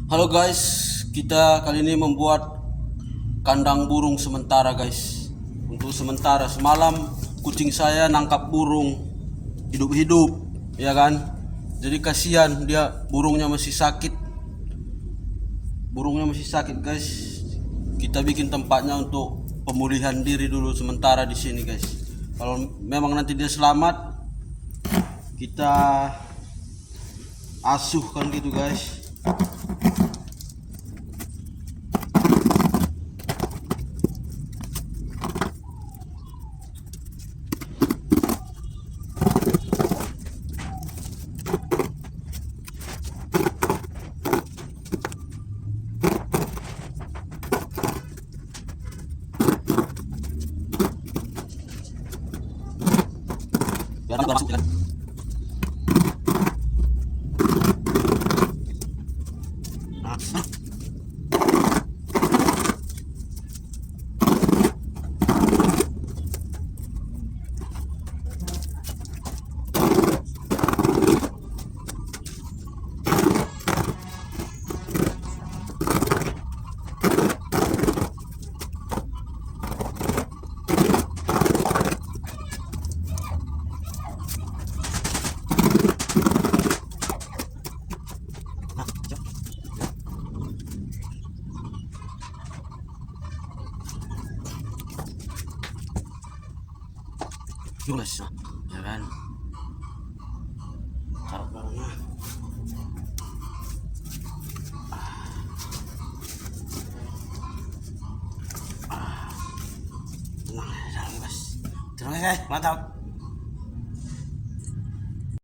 Halo guys, kita kali ini membuat kandang burung sementara guys. Untuk sementara semalam kucing saya nangkap burung hidup-hidup, ya kan? Jadi kasihan dia, burungnya masih sakit. Burungnya masih sakit guys. Kita bikin tempatnya untuk pemulihan diri dulu sementara di sini guys. Kalau memang nanti dia selamat, kita asuhkan gitu guys. Biar masuk kan. Guys, ya kan, taruh barangnya. Tenang, dalam guys, tenang guys, mantap.